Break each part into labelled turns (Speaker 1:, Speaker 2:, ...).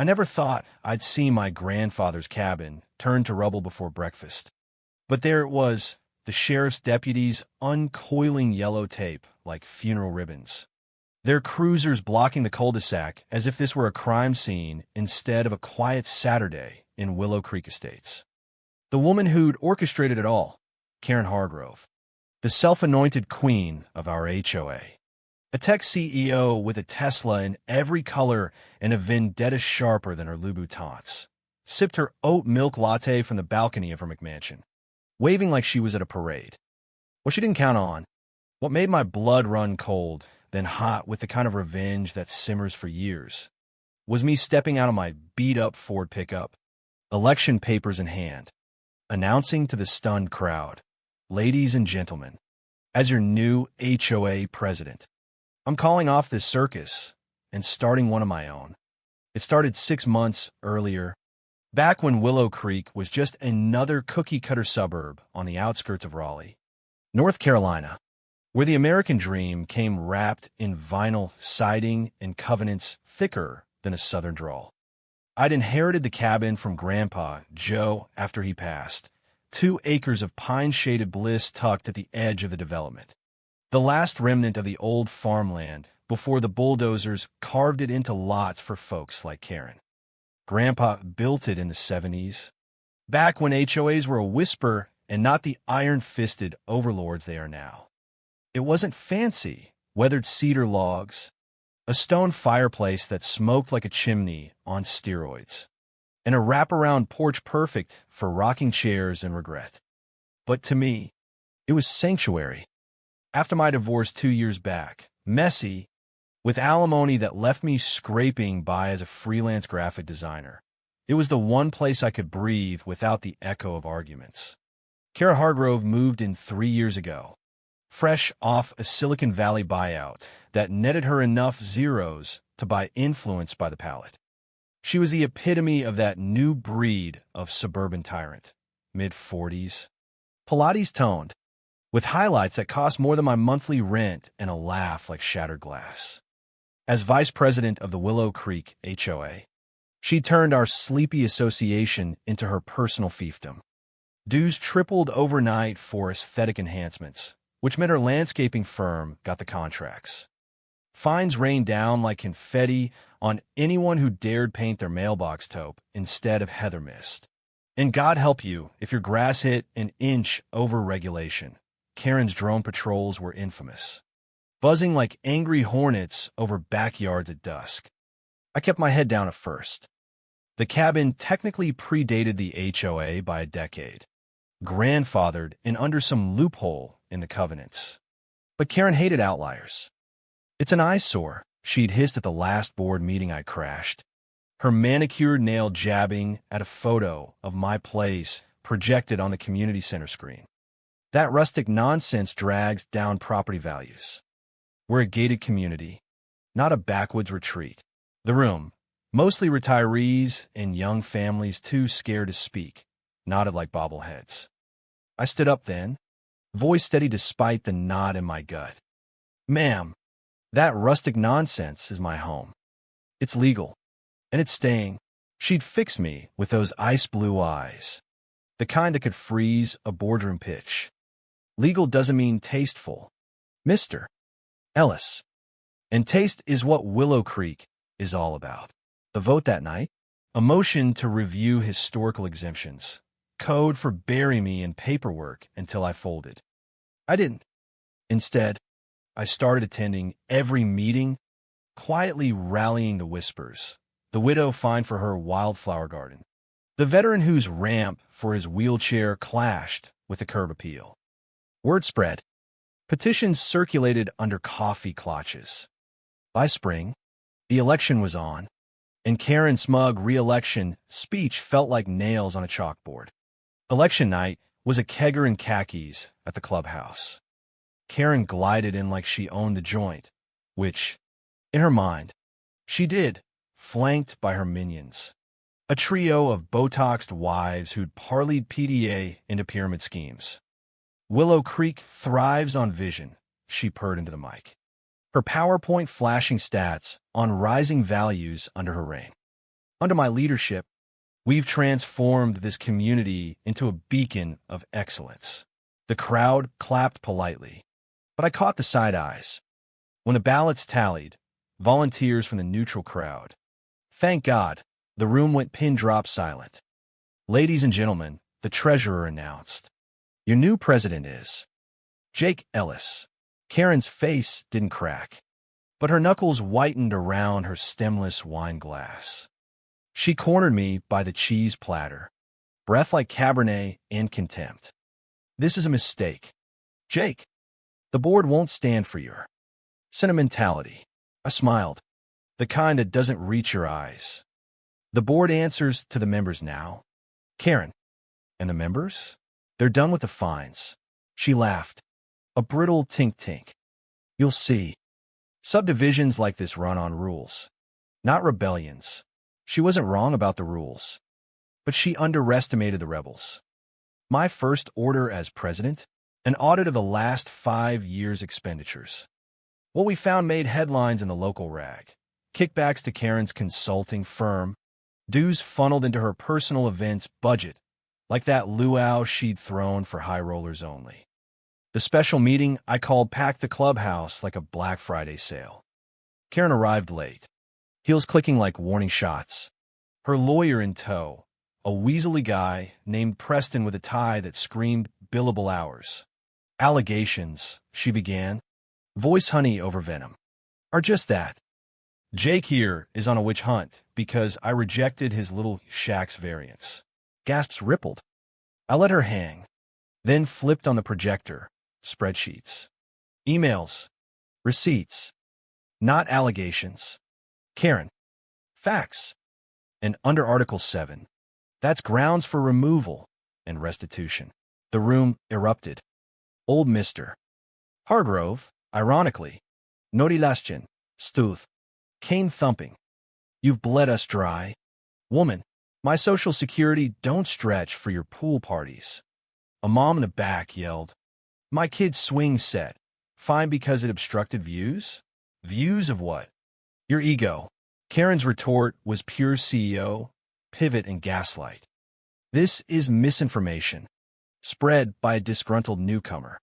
Speaker 1: I never thought I'd see my grandfather's cabin turn to rubble before breakfast. But there it was, the sheriff's deputies uncoiling yellow tape like funeral ribbons. Their cruisers blocking the cul-de-sac as if this were a crime scene instead of a quiet Saturday in Willow Creek Estates. The woman who'd orchestrated it all, Karen Hargrove, the self-anointed queen of our HOA. A tech CEO with a Tesla in every color and a vendetta sharper than her Louboutins, sipped her oat milk latte from the balcony of her McMansion, waving like she was at a parade. What she didn't count on, what made my blood run cold, then hot with the kind of revenge that simmers for years, was me stepping out of my beat-up Ford pickup, election papers in hand, announcing to the stunned crowd, "Ladies and gentlemen, as your new HOA president, I'm calling off this circus and starting one of my own." It started 6 months earlier, back when Willow Creek was just another cookie-cutter suburb on the outskirts of Raleigh, North Carolina, where the American dream came wrapped in vinyl siding and covenants thicker than a southern drawl. I'd inherited the cabin from Grandpa Joe after he passed, 2 acres of pine-shaded bliss tucked at the edge of the development, the last remnant of the old farmland before the bulldozers carved it into lots for folks like Karen. Grandpa built it in the 70s, back when HOAs were a whisper and not the iron-fisted overlords they are now. It wasn't fancy, weathered cedar logs, a stone fireplace that smoked like a chimney on steroids, and a wraparound porch perfect for rocking chairs and regret. But to me, it was sanctuary. After my divorce 2 years back, messy, with alimony that left me scraping by as a freelance graphic designer, it was the one place I could breathe without the echo of arguments. Kara Hargrove moved in 3 years ago, fresh off a Silicon Valley buyout that netted her enough zeros to buy influence by the pallet. She was the epitome of that new breed of suburban tyrant, mid-40s, Pilates-toned, with highlights that cost more than my monthly rent and a laugh like shattered glass. As vice president of the Willow Creek HOA, she turned our sleepy association into her personal fiefdom. Dues tripled overnight for aesthetic enhancements, which meant her landscaping firm got the contracts. Fines rained down like confetti on anyone who dared paint their mailbox taupe instead of heather mist. And God help you if your grass hit an inch over regulation. Karen's drone patrols were infamous, buzzing like angry hornets over backyards at dusk. I kept my head down at first. The cabin technically predated the HOA by a decade, grandfathered and under some loophole in the covenants. But Karen hated outliers. "It's an eyesore," she'd hissed at the last board meeting I crashed, her manicured nail jabbing at a photo of my place projected on the community center screen. "That rustic nonsense drags down property values. We're a gated community, not a backwoods retreat." The room, mostly retirees and young families too scared to speak, nodded like bobbleheads. I stood up then, voice steady despite the knot in my gut. "Ma'am, that rustic nonsense is my home. It's legal, and it's staying." She'd fix me with those ice-blue eyes, the kind that could freeze a boardroom pitch. "Legal doesn't mean tasteful, Mr. Ellis. And taste is what Willow Creek is all about." The vote that night? A motion to review historical exemptions. Code for bury me in paperwork until I folded. I didn't. Instead, I started attending every meeting, quietly rallying the whispers. The widow fined for her wildflower garden. The veteran whose ramp for his wheelchair clashed with the curb appeal. Word spread. Petitions circulated under coffee clutches. By spring, the election was on, and Karen's smug re-election speech felt like nails on a chalkboard. Election night was a kegger and khakis at the clubhouse. Karen glided in like she owned the joint, which, in her mind, she did, flanked by her minions. A trio of Botoxed wives who'd parlayed PDA into pyramid schemes. "Willow Creek thrives on vision," she purred into the mic, her PowerPoint flashing stats on rising values under her reign. Under my leadership, we've transformed this community into a beacon of excellence. The crowd clapped politely, but I caught the side eyes. When the ballots tallied, volunteers from the neutral crowd. Thank God, the room went pin-drop silent. Ladies and gentlemen, the treasurer announced. Your new president is Jake Ellis. Karen's face didn't crack, but her knuckles whitened around her stemless wine glass. She cornered me by the cheese platter, breath like Cabernet and contempt. This is a mistake. Jake, the board won't stand for your sentimentality. I smiled, the kind that doesn't reach your eyes. The board answers to the members now. Karen, and the members? They're done with the fines. She laughed. A brittle tink-tink. You'll see. Subdivisions like this run on rules, not rebellions. She wasn't wrong about the rules, but she underestimated the rebels. My first order as president? An audit of the last 5 years' expenditures. What we found made headlines in the local rag. Kickbacks to Karen's consulting firm, dues funneled into her personal events budget, like that luau she'd thrown for high rollers only. The special meeting I called packed the clubhouse like a Black Friday sale. Karen arrived late, heels clicking like warning shots. Her lawyer in tow, a weaselly guy named Preston with a tie that screamed billable hours. Allegations, she began, voice honey over venom, are just that. Jake here is on a witch hunt because I rejected his little shack's variance. Gasps rippled. I let her hang, then flipped on the projector. Spreadsheets, emails, receipts, not allegations. Karen, facts. And under Article 7, that's grounds for removal and restitution. The room erupted. Old Mr. Hargrove, ironically, Norilastion, Stuth, cane thumping. You've bled us dry. Woman, my social security don't stretch for your pool parties. A mom in the back yelled, my kid's swing set. Fine because it obstructed views? Views of what? Your ego. Karen's retort was pure CEO, pivot, and gaslight. This is misinformation, spread by a disgruntled newcomer.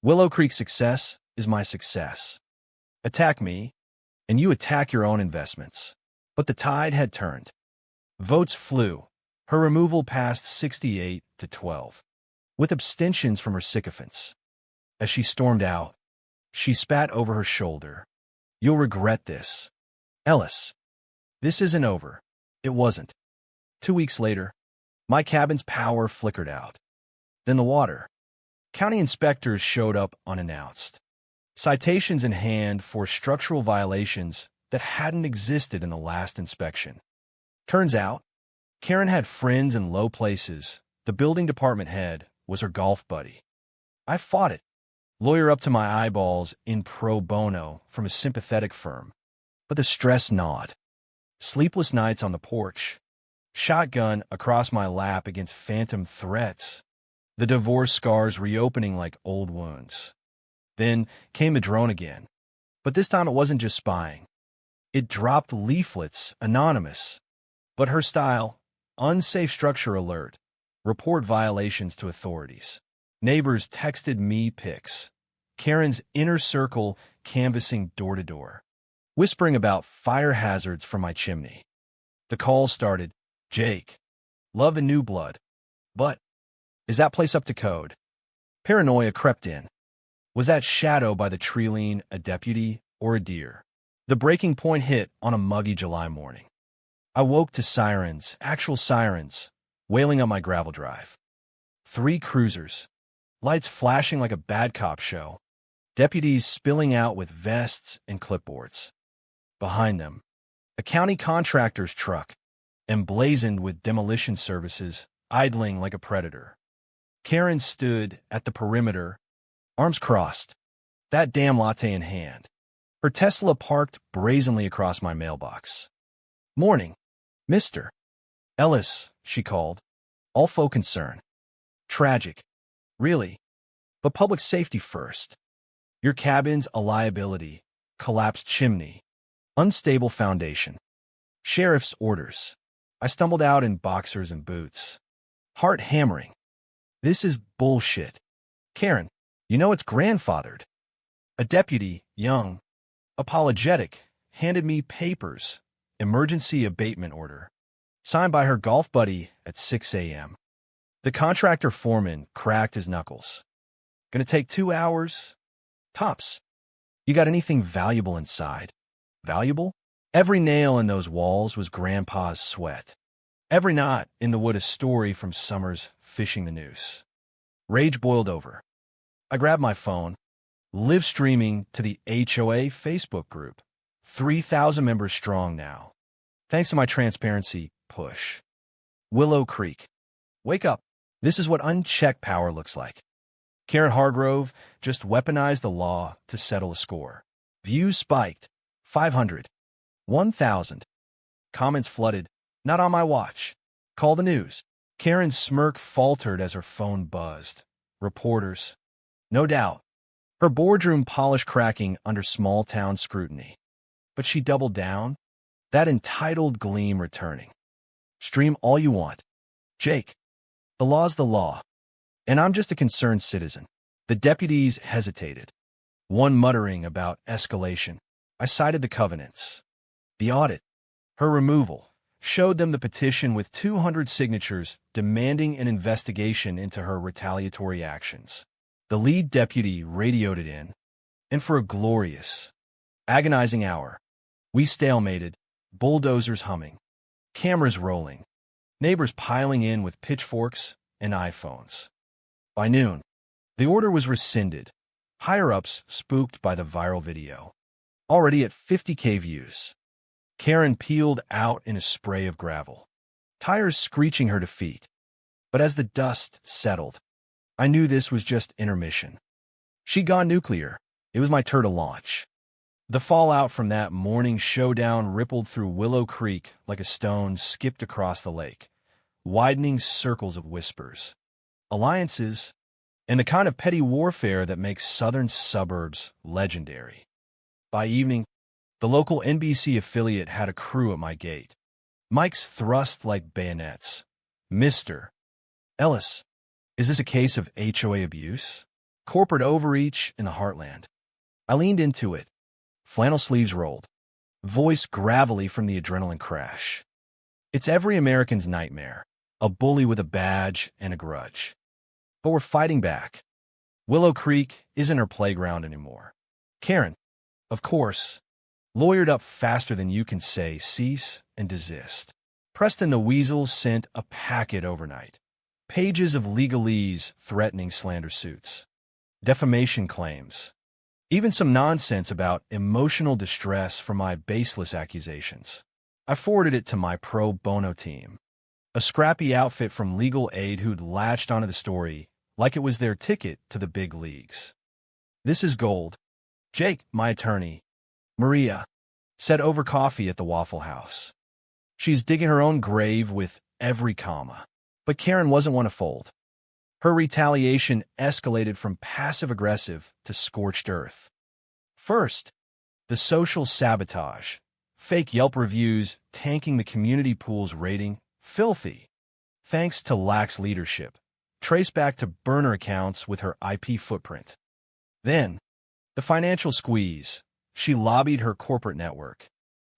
Speaker 1: Willow Creek's success is my success. Attack me, and you attack your own investments. But the tide had turned. Votes flew. Her removal passed 68 to 12. With abstentions from her sycophants. As she stormed out, she spat over her shoulder. You'll regret this. Ellis, this isn't over. It wasn't. 2 weeks later, my cabin's power flickered out. Then the water. County inspectors showed up unannounced. Citations in hand for structural violations that hadn't existed in the last inspection. Turns out, Karen had friends in low places. The building department head was her golf buddy. I fought it. Lawyer up to my eyeballs in pro bono from a sympathetic firm. But the stress gnawed. Sleepless nights on the porch. Shotgun across my lap against phantom threats. The divorce scars reopening like old wounds. Then came the drone again. But this time it wasn't just spying. It dropped leaflets, anonymous. But her style, unsafe structure alert. Report violations to authorities. Neighbors texted me pics. Karen's inner circle canvassing door to door, whispering about fire hazards from my chimney. The call started, Jake, love the new blood. But, is that place up to code? Paranoia crept in. Was that shadow by the tree lean a deputy or a deer? The breaking point hit on a muggy July morning. I woke to sirens, actual sirens, wailing up my gravel drive. 3 cruisers, lights flashing like a bad cop show, deputies spilling out with vests and clipboards. Behind them, a county contractor's truck, emblazoned with demolition services, idling like a predator. Karen stood at the perimeter, arms crossed, that damn latte in hand. Her Tesla parked brazenly across my mailbox. Morning, Mr. Ellis, she called. All faux concern. Tragic. Really. But public safety first. Your cabin's a liability. Collapsed chimney. Unstable foundation. Sheriff's orders. I stumbled out in boxers and boots, heart hammering. This is bullshit. Karen, you know it's grandfathered. A deputy, young, apologetic, handed me papers, emergency abatement order, signed by her golf buddy at 6 a.m. The contractor foreman cracked his knuckles. Gonna take 2 hours? Tops. You got anything valuable inside? Valuable? Every nail in those walls was Grandpa's sweat. Every knot in the wood a story from Summers fishing the noose. Rage boiled over. I grabbed my phone, live streaming to the HOA Facebook group. 3,000 members strong now. Thanks to my transparency push. Willow Creek. Wake up. This is what unchecked power looks like. Karen Hargrove just weaponized the law to settle a score. Views spiked. 500. 1,000. Comments flooded. Not on my watch. Call the news. Karen's smirk faltered as her phone buzzed. Reporters. No doubt. Her boardroom polish cracking under small-town scrutiny. But she doubled down, that entitled gleam returning. Stream all you want. Jake, the law's the law, and I'm just a concerned citizen. The deputies hesitated, one muttering about escalation. I cited the covenants. The audit, her removal, showed them the petition with 200 signatures demanding an investigation into her retaliatory actions. The lead deputy radioed it in, and for a glorious, agonizing hour, we stalemated, bulldozers humming, cameras rolling, neighbors piling in with pitchforks and iPhones. By noon, the order was rescinded, higher-ups spooked by the viral video. Already at 50K views, Karen peeled out in a spray of gravel, tires screeching her defeat. But as the dust settled, I knew this was just intermission. She'd gone nuclear. It was my turn to launch. The fallout from that morning showdown rippled through Willow Creek like a stone skipped across the lake, widening circles of whispers, alliances, and the kind of petty warfare that makes southern suburbs legendary. By evening, the local NBC affiliate had a crew at my gate. Mics thrust like bayonets. Mr. Ellis, is this a case of HOA abuse? Corporate overreach in the heartland? I leaned into it, flannel sleeves rolled, voice gravelly from the adrenaline crash. It's every American's nightmare, a bully with a badge and a grudge. But we're fighting back. Willow Creek isn't her playground anymore. Karen, of course, lawyered up faster than you can say cease and desist. Preston the Weasel sent a packet overnight. Pages of legalese threatening slander suits, defamation claims, even some nonsense about emotional distress for my baseless accusations. I forwarded it to my pro bono team, a scrappy outfit from legal aid who'd latched onto the story like it was their ticket to the big leagues. This is gold. Jake, my attorney, Maria, said over coffee at the Waffle House. She's digging her own grave with every comma. But Karen wasn't one to fold. Her retaliation escalated from passive-aggressive to scorched earth. First, the social sabotage, fake Yelp reviews tanking the community pool's rating, filthy, thanks to lax leadership, traced back to burner accounts with her IP footprint. Then, the financial squeeze. She lobbied her corporate network,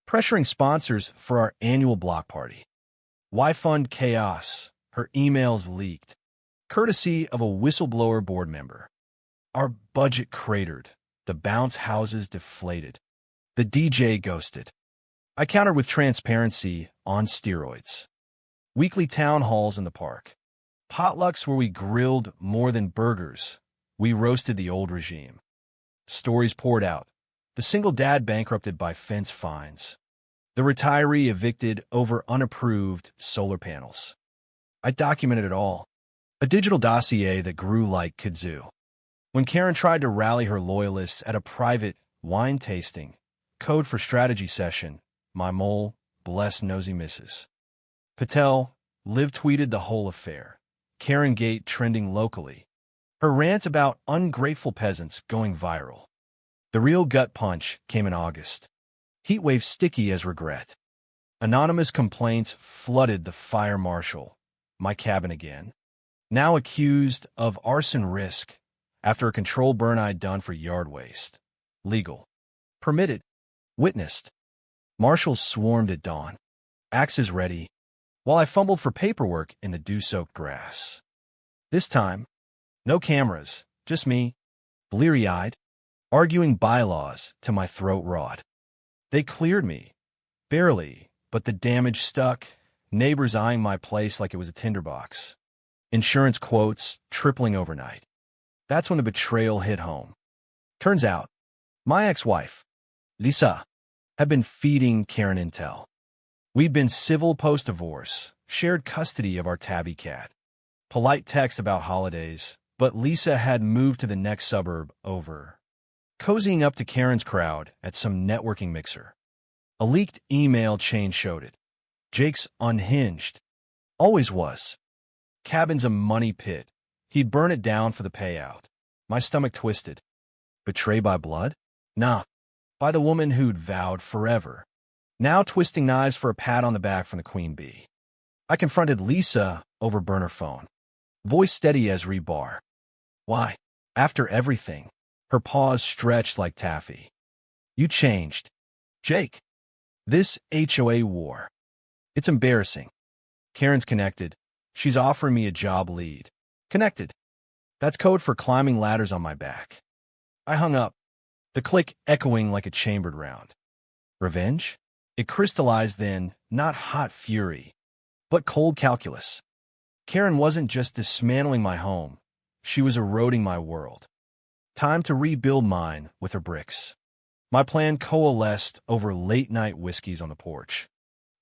Speaker 1: pressuring sponsors for our annual block party. Why fund chaos? Her emails leaked, courtesy of a whistleblower board member. Our budget cratered, the bounce houses deflated, the DJ ghosted. I countered with transparency on steroids. Weekly town halls in the park. Potlucks where we grilled more than burgers. We roasted the old regime. Stories poured out. The single dad bankrupted by fence fines. The retiree evicted over unapproved solar panels. I documented it all. A digital dossier that grew like kudzu. When Karen tried to rally her loyalists at a private wine tasting, code for strategy session, my mole, bless nosy misses. Patel, live tweeted the whole affair. Karen Gate trending locally. Her rant about ungrateful peasants going viral. The real gut punch came in August. Heatwave sticky as regret. Anonymous complaints flooded the fire marshal, my cabin again, now accused of arson risk after a controlled burn I'd done for yard waste. Legal. Permitted. Witnessed. Marshals swarmed at dawn. Axes ready, while I fumbled for paperwork in the dew-soaked grass. This time, no cameras, just me, bleary-eyed, arguing bylaws till my throat rawed. They cleared me. Barely, but the damage stuck, neighbors eyeing my place like it was a tinderbox. Insurance quotes tripling overnight. That's when the betrayal hit home. Turns out, my ex-wife, Lisa, had been feeding Karen intel. We'd been civil post-divorce, shared custody of our tabby cat. Polite text about holidays, but Lisa had moved to the next suburb over. Cozying up to Karen's crowd at some networking mixer. A leaked email chain showed it. Jake's unhinged. Always was. Cabin's a money pit. He'd burn it down for the payout. My stomach twisted. Betray by blood? Nah. By the woman who'd vowed forever. Now twisting knives for a pat on the back from the queen bee. I confronted Lisa over burner phone. Voice steady as rebar. Why? After everything. Her paws stretched like taffy. You changed. Jake. This HOA war. It's embarrassing. Karen's connected. She's offering me a job lead. Connected. That's code for climbing ladders on my back. I hung up, the click echoing like a chambered round. Revenge? It crystallized then, not hot fury, but cold calculus. Karen wasn't just dismantling my home. She was eroding my world. Time to rebuild mine with her bricks. My plan coalesced over late-night whiskeys on the porch.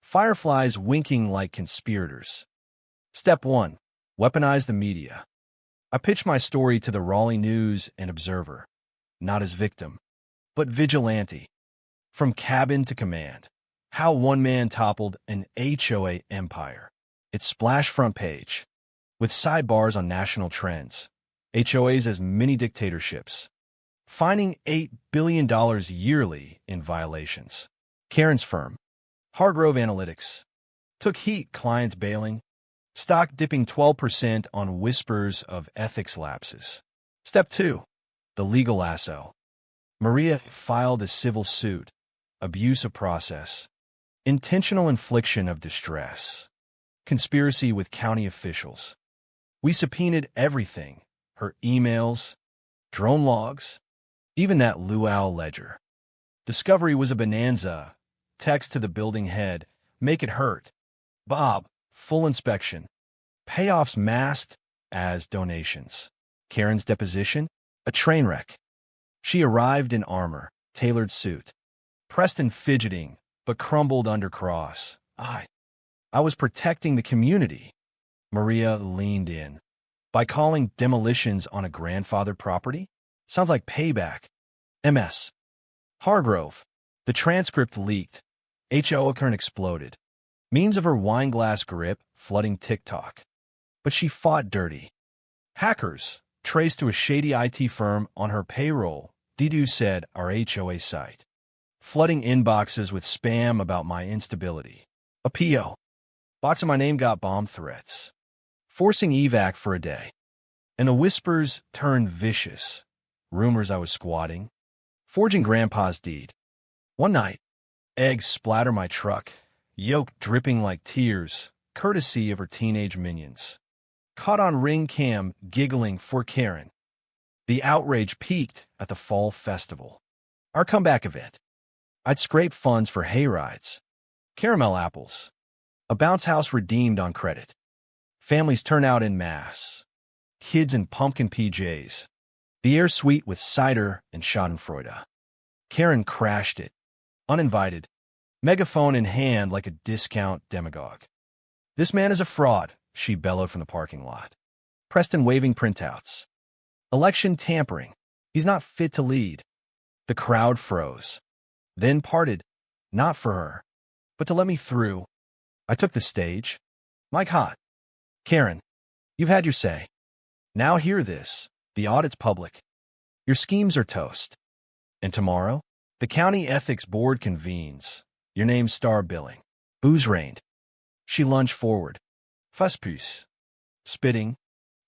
Speaker 1: Fireflies winking like conspirators. Step 1. Weaponize the media. I pitched my story to the Raleigh News and Observer, not as victim, but vigilante. From cabin to command. How one man toppled an HOA empire. It splashed front page, with sidebars on national trends. HOAs as mini dictatorships. Fining $8 billion yearly in violations. Karen's firm, Hargrove Analytics, took heat, clients bailing, stock dipping 12% on whispers of ethics lapses. Step 2. The legal lasso. Maria filed a civil suit, abuse of process, intentional infliction of distress, conspiracy with county officials. We subpoenaed everything, her emails, drone logs, even that luau ledger. Discovery was a bonanza. Text to the building head, make it hurt. Bob, full inspection. Payoffs masked as donations. Karen's deposition, a train wreck. She arrived in armor, tailored suit. Preston fidgeting, but crumbled under cross. I was protecting the community. Maria leaned in. By calling demolitions on a grandfather property? Sounds like payback. MS. Hargrove. The transcript leaked. HO Kern exploded. Memes of her wine glass grip flooding TikTok. But she fought dirty. Hackers, traced to a shady IT firm on her payroll, Didu said our HOA site. Flooding inboxes with spam about my instability. A PO. Box of my name got bomb threats. Forcing evac for a day. And the whispers turned vicious. Rumors I was squatting. Forging grandpa's deed. One night, eggs splatter my truck, yolk dripping like tears, courtesy of her teenage minions. Caught on ring cam giggling for Karen. The outrage peaked at the fall festival. Our comeback event. I'd scrape funds for hayrides. Caramel apples. A bounce house redeemed on credit. Families turn out en masse. Kids in pumpkin PJs. The air sweet with cider and schadenfreude. Karen crashed it. Uninvited. Megaphone in hand like a discount demagogue. This man is a fraud, she bellowed from the parking lot. Preston waving printouts. Election tampering. He's not fit to lead. The crowd froze. Then parted. Not for her, but to let me through. I took the stage. Mike hot. Karen, you've had your say. Now hear this. The audit's public. Your schemes are toast. And tomorrow, the county ethics board convenes. Your name's star billing. Booze rained. She lunged forward. Fusspuss. Spitting.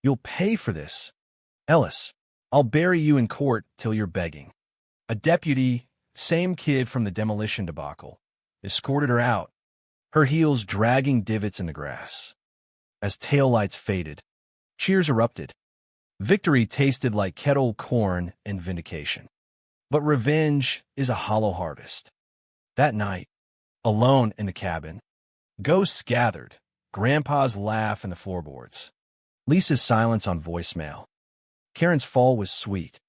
Speaker 1: You'll pay for this. Ellis, I'll bury you in court till you're begging. A deputy, same kid from the demolition debacle, escorted her out, her heels dragging divots in the grass. As taillights faded, cheers erupted. Victory tasted like kettle corn and vindication. But revenge is a hollow harvest. That night, alone in the cabin, ghosts gathered, Grandpa's laugh in the floorboards, Lisa's silence on voicemail. Karen's fall was sweet,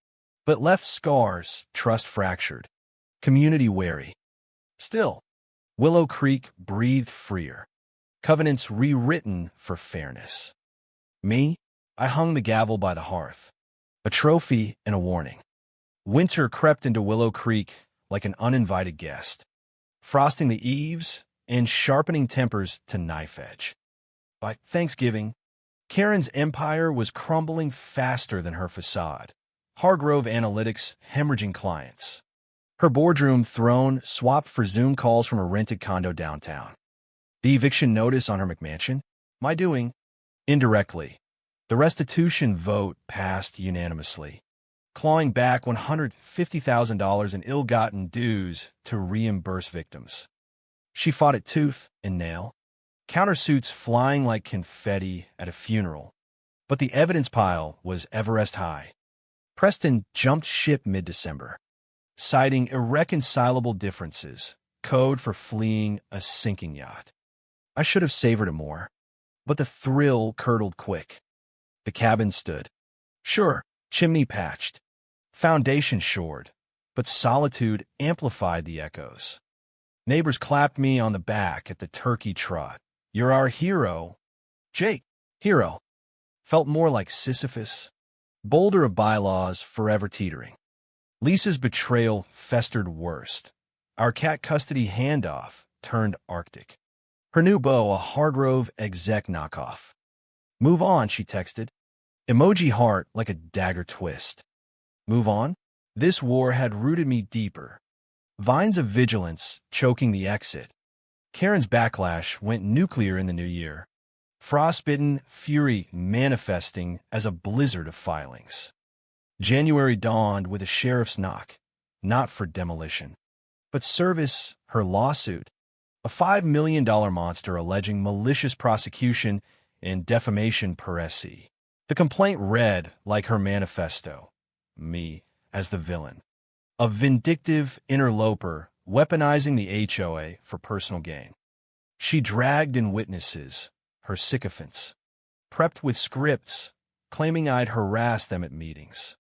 Speaker 1: but left scars, trust fractured, community wary. Still, Willow Creek breathed freer, covenants rewritten for fairness. Me, I hung the gavel by the hearth, a trophy and a warning. Winter crept into Willow Creek like an uninvited guest, frosting the eaves and sharpening tempers to knife edge. By Thanksgiving, Karen's empire was crumbling faster than her facade. Hargrove Analytics hemorrhaging clients. Her boardroom throne swapped for Zoom calls from a rented condo downtown. The eviction notice on her McMansion? My doing. Indirectly. The restitution vote passed unanimously, clawing back $150,000 in ill-gotten dues to reimburse victims. She fought it tooth and nail, countersuits flying like confetti at a funeral. But the evidence pile was Everest high. Preston jumped ship mid-December, citing irreconcilable differences, code for fleeing a sinking yacht. I should have savored it more, but the thrill curdled quick. The cabin stood. Sure, chimney patched, foundation shored, but solitude amplified the echoes. Neighbors clapped me on the back at the turkey trot. You're our hero. Jake, hero. Felt more like Sisyphus, boulder of bylaws forever teetering. Lisa's betrayal festered worst. Our cat custody handoff turned Arctic. Her new beau a Hargrove exec knockoff. Move on, she texted. Emoji heart like a dagger twist. Move on? This war had rooted me deeper. Vines of vigilance choking the exit. Karen's backlash went nuclear in the new year. Frostbitten fury manifesting as a blizzard of filings. January dawned with a sheriff's knock, not for demolition, but service her lawsuit. A $5 million monster alleging malicious prosecution and defamation per se. The complaint read like her manifesto, me as the villain. A vindictive interloper weaponizing the HOA for personal gain. She dragged in witnesses, her sycophants, prepped with scripts, claiming I'd harass them at meetings.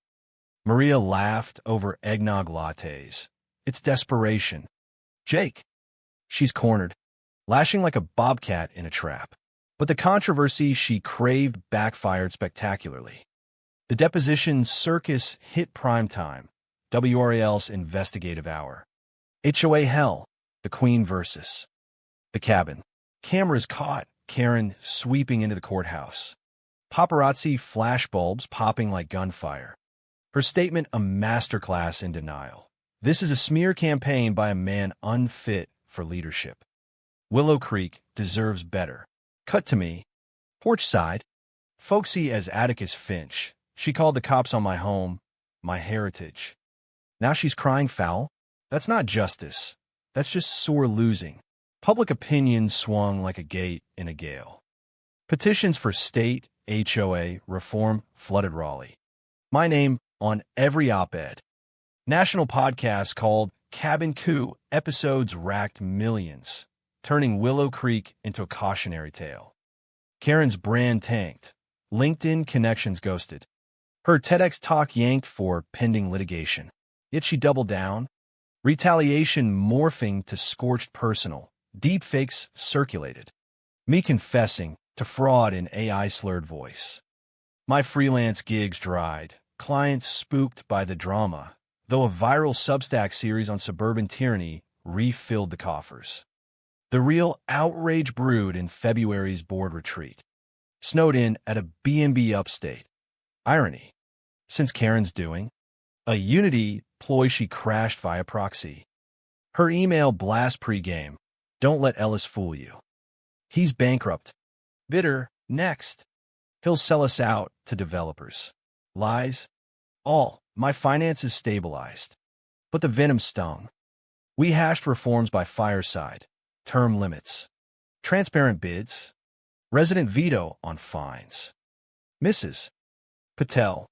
Speaker 1: Maria laughed over eggnog lattes. It's desperation. Jake. She's cornered, lashing like a bobcat in a trap. But the controversy she craved backfired spectacularly. The deposition circus hit primetime, WRAL's investigative hour. HOA hell, the Queen versus. The cabin. Cameras caught Karen sweeping into the courthouse. Paparazzi flashbulbs popping like gunfire. Her statement a masterclass in denial. This is a smear campaign by a man unfit for leadership. Willow Creek deserves better. Cut to me. Porch side. Folksy as Atticus Finch. She called the cops on my home, my heritage. Now she's crying foul? That's not justice. That's just sore losing. Public opinion swung like a gate in a gale. Petitions for state HOA reform flooded Raleigh. My name on every op-ed. National podcasts called Cabin Coup episodes racked millions, turning Willow Creek into a cautionary tale. Karen's brand tanked. LinkedIn connections ghosted. Her TEDx talk yanked for pending litigation. Yet she doubled down. Retaliation morphing to scorched personal. Deepfakes circulated. Me confessing to fraud in AI-slurred voice. My freelance gigs dried. Clients spooked by the drama, though a viral Substack series on suburban tyranny refilled the coffers. The real outrage brewed in February's board retreat. Snowed in at a B&B upstate. Irony. Since Karen's doing. A Unity ploy she crashed via proxy. Her email blast pregame. Don't let Ellis fool you. He's bankrupt. Bitter, next. He'll sell us out to developers. Lies? All. My finances stabilized. But the venom stung. We hashed reforms by fireside. Term limits. Transparent bids. Resident veto on fines. Mrs. Patel.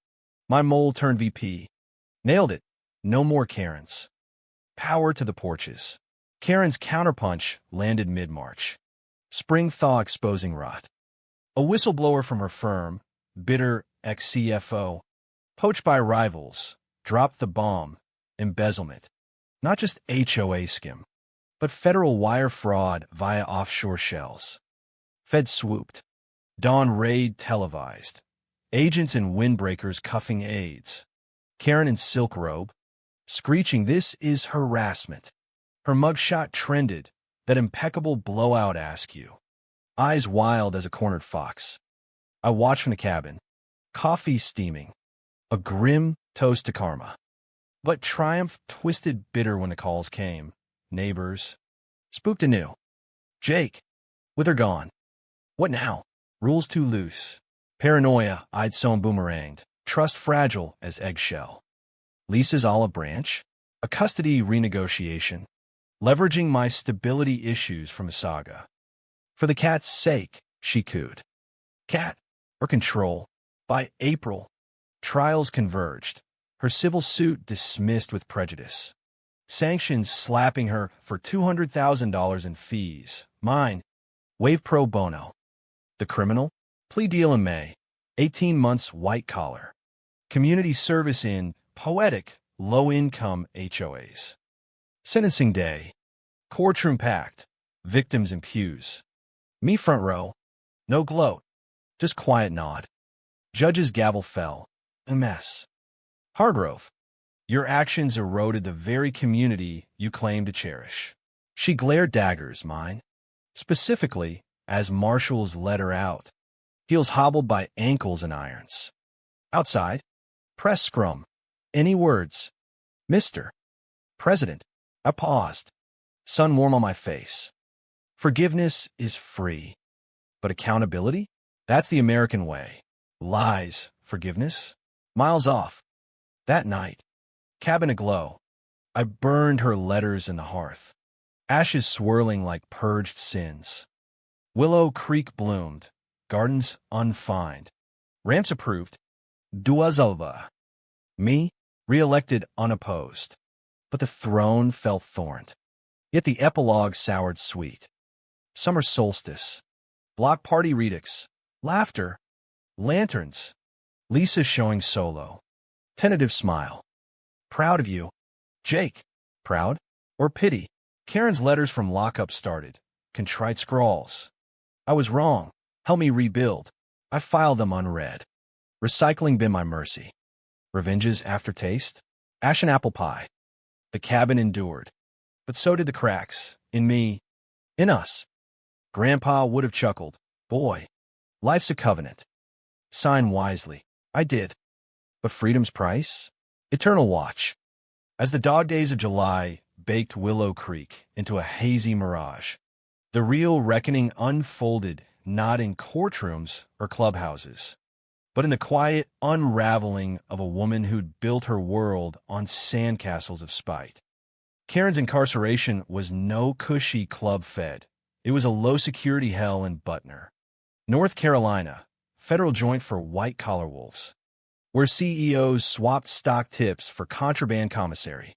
Speaker 1: My mole turned VP. Nailed it. No more Karens. Power to the porches. Karen's counterpunch landed mid-March. Spring thaw exposing rot. A whistleblower from her firm, bitter ex-CFO, poached by rivals, dropped the bomb, embezzlement. Not just HOA skim, but federal wire fraud via offshore shells. Fed swooped. Dawn raid televised. Agents and windbreakers cuffing aides. Karen in silk robe, screeching, "This is harassment." Her mugshot trended, that impeccable blowout askew. Eyes wild as a cornered fox. I watched from the cabin. Coffee steaming. A grim toast to karma. But triumph twisted bitter when the calls came. Neighbors. Spooked anew. Jake. With her gone. What now? Rules too loose. Paranoia I'd sown boomeranged. Trust fragile as eggshell. Lisa's olive branch. A custody renegotiation. Leveraging my stability issues from a saga. For the cat's sake, she cooed. Cat, or control. By April, trials converged. Her civil suit dismissed with prejudice. Sanctions slapping her for $200,000 in fees. Mine, waive pro bono. The criminal, plea deal in May. 18 months white collar. Community service in poetic, low-income HOAs. Sentencing day. Courtroom packed. Victims in pews. Me front row. No gloat. Just quiet nod. Judge's gavel fell. A mess. Hargrove. Your actions eroded the very community you claim to cherish. She glared daggers, mine. Specifically, as marshals led her out. Heels hobbled by ankles and irons. Outside. Press scrum. Any words? Mr. President. I paused. Sun warm on my face. Forgiveness is free. But accountability? That's the American way. Lies, forgiveness? Miles off. That night, cabin aglow, I burned her letters in the hearth. Ashes swirling like purged sins. Willow Creek bloomed. Gardens unfined. Ramps approved. Duazalva. Me, re-elected unopposed. But the throne fell thorned. Yet the epilogue soured sweet. Summer solstice. Block party redux. Laughter. Lanterns. Lisa showing solo. Tentative smile. Proud of you. Jake. Proud? Or pity? Karen's letters from lockup started. Contrite scrawls. I was wrong. Help me rebuild. I filed them unread. Recycling bin my mercy. Revenge's aftertaste. Ash and apple pie. The cabin endured. But so did the cracks. In me. In us. Grandpa would have chuckled. Boy. Life's a covenant. Sign wisely. I did. But freedom's price? Eternal watch. As the dog days of July baked Willow Creek into a hazy mirage, the real reckoning unfolded not in courtrooms or clubhouses, but in the quiet unraveling of a woman who'd built her world on sandcastles of spite. Karen's incarceration was no cushy club fed. It was a low-security hell in Butner, North Carolina, federal joint for white-collar wolves, where CEOs swapped stock tips for contraband commissary.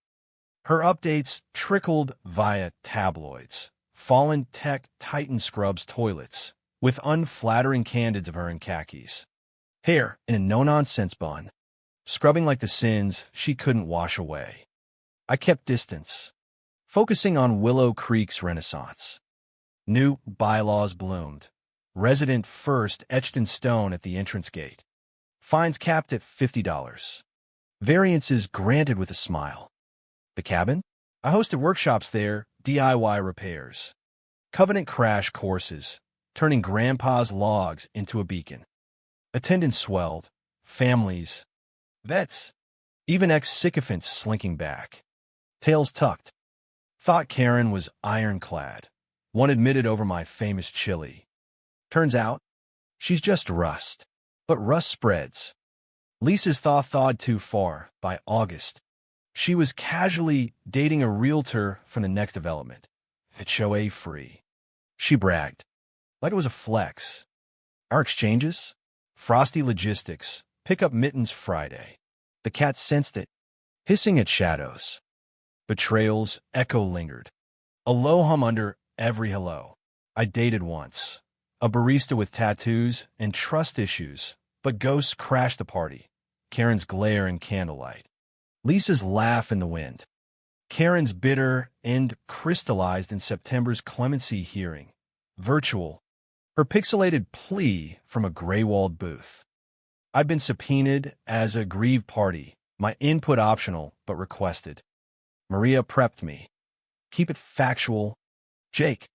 Speaker 1: Her updates trickled via tabloids, fallen tech Titan scrubs toilets, with unflattering candids of her in khakis. Hair in a no-nonsense bun, scrubbing like the sins she couldn't wash away. I kept distance, focusing on Willow Creek's renaissance. New bylaws bloomed. Resident first etched in stone at the entrance gate. Fines capped at $50. Variances granted with a smile. The cabin? I hosted workshops there, DIY repairs. Covenant crash courses, turning Grandpa's logs into a beacon. Attendance swelled. Families. Vets. Even ex-sycophants slinking back. Tails tucked. Thought Karen was ironclad. One admitted over my famous chili. Turns out, she's just rust. But rust spreads. Lisa's thawed too far. By August, she was casually dating a realtor from the next development. HOA free. She bragged, like it was a flex. Our exchanges? Frosty logistics. Pick up mittens Friday. The cat sensed it, hissing at shadows. Betrayal's echo lingered. A low hum under every hello. I dated once. A barista with tattoos and trust issues, but ghosts crashed the party. Karen's glare in candlelight. Lisa's laugh in the wind. Karen's bitter end crystallized in September's clemency hearing. Virtual. Her pixelated plea from a gray-walled booth. I've been subpoenaed as a grieved party, my input optional but requested. Maria prepped me. Keep it factual. Jake.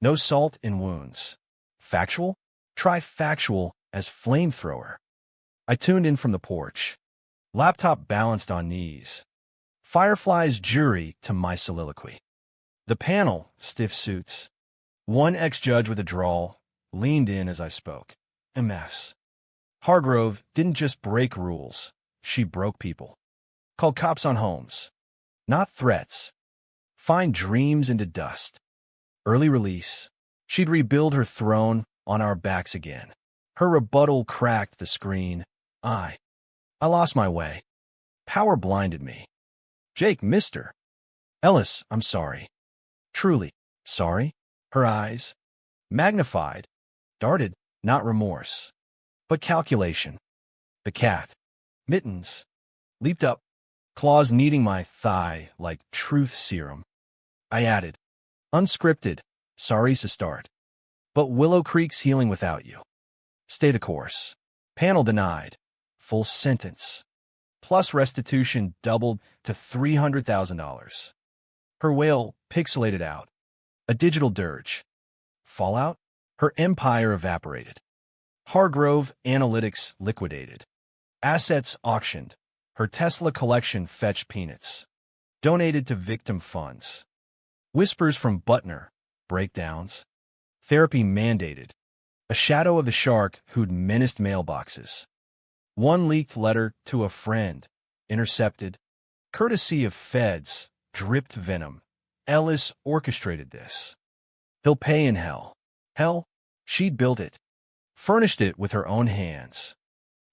Speaker 1: No salt in wounds. Factual? Try factual as flamethrower. I tuned in from the porch. Laptop balanced on knees. Firefly's jury to my soliloquy. The panel, stiff suits. One ex-judge with a drawl leaned in as I spoke. A mess. Hargrove didn't just break rules. She broke people. Called cops on homes. Not threats. Find dreams into dust. Early release. She'd rebuild her throne on our backs again. Her rebuttal cracked the screen. I lost my way. Power blinded me. Jake, mister. Ellis, I'm sorry. Truly, sorry. Her eyes, magnified, darted, not remorse, but calculation. The cat, mittens, leaped up, claws kneading my thigh like truth serum. I added, unscripted, sorry to start. But Willow Creek's healing without you. Stay the course. Panel denied. Full sentence. Plus restitution doubled to $300,000. Her wail pixelated out. A digital dirge. Fallout? Her empire evaporated. Hargrove Analytics liquidated. Assets auctioned. Her Tesla collection fetched peanuts. Donated to victim funds. Whispers from Butner. Breakdowns. Therapy mandated. A shadow of the shark who'd menaced mailboxes. One leaked letter to a friend. Intercepted. Courtesy of feds. Dripped venom. Ellis orchestrated this. He'll pay in hell. Hell? She'd built it. Furnished it with her own hands.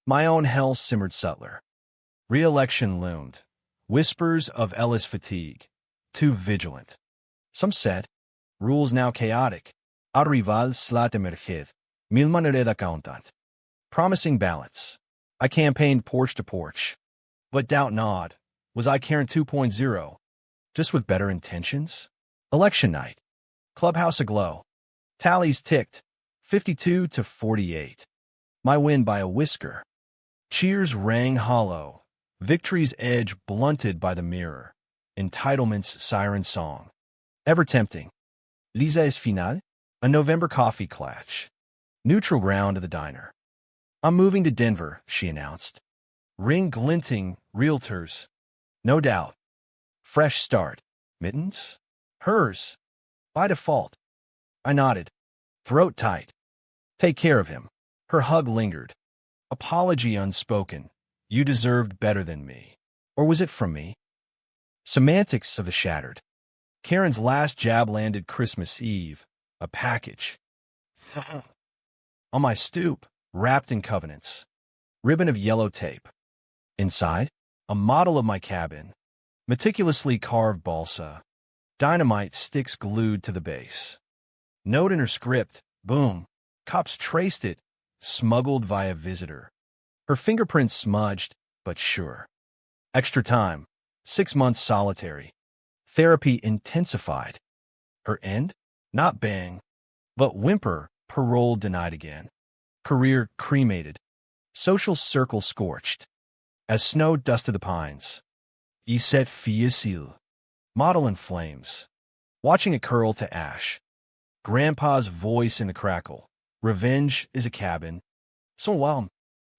Speaker 1: My own hell simmered subtler. Re-election loomed. Whispers of Ellis fatigue. Too vigilant. Some said, rules now chaotic. Arrival slat emerged. Mil maneras accountant. Promising balance. I campaigned porch to porch. But doubt gnawed. Was I Karen 2.0? Just with better intentions? Election night. Clubhouse aglow. Tallies ticked. 52 to 48. My win by a whisker. Cheers rang hollow. Victory's edge blunted by the mirror. Entitlement's siren song. Ever tempting. Lisa es final? A November coffee clutch. Neutral ground to the diner. I'm moving to Denver, she announced. Ring glinting, realtors. No doubt. Fresh start. Mittens? Hers. By default. I nodded. Throat tight. Take care of him. Her hug lingered. Apology unspoken. You deserved better than me. Or was it from me? Semantics of the shattered. Karen's last jab landed Christmas Eve. A package. On my stoop, wrapped in covenants. Ribbon of yellow tape. Inside, a model of my cabin. Meticulously carved balsa. Dynamite sticks glued to the base. Note in her script, boom. Cops traced it, smuggled via visitor. Her fingerprints smudged, but sure. Extra time. 6 months solitary. Therapy intensified. Her end? Not bang, but whimper, parole denied again. Career cremated. Social circle scorched. As snow dusted the pines. Iset fiacil. Model in flames. Watching it curl to ash. Grandpa's voice in the crackle. Revenge is a cabin. So warm,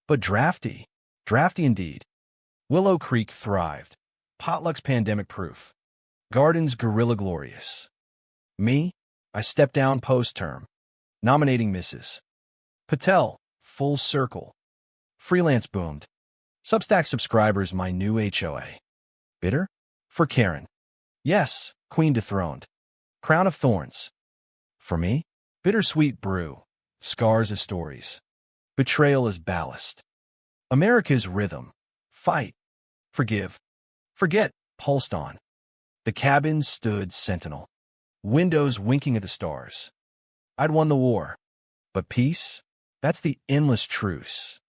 Speaker 1: but drafty. Drafty indeed. Willow Creek thrived. Potluck's pandemic proof. Gardens guerrilla glorious. Me? I stepped down post-term, nominating Mrs. Patel, full circle. Freelance boomed. Substack subscribers, my new HOA. Bitter? For Karen. Yes, queen dethroned. Crown of thorns. For me? Bittersweet brew. Scars as stories. Betrayal as ballast. America's rhythm. Fight. Forgive. Forget. Pulsed on. The cabin stood sentinel. Windows winking at the stars. I'd won the war. But peace? That's the endless truce.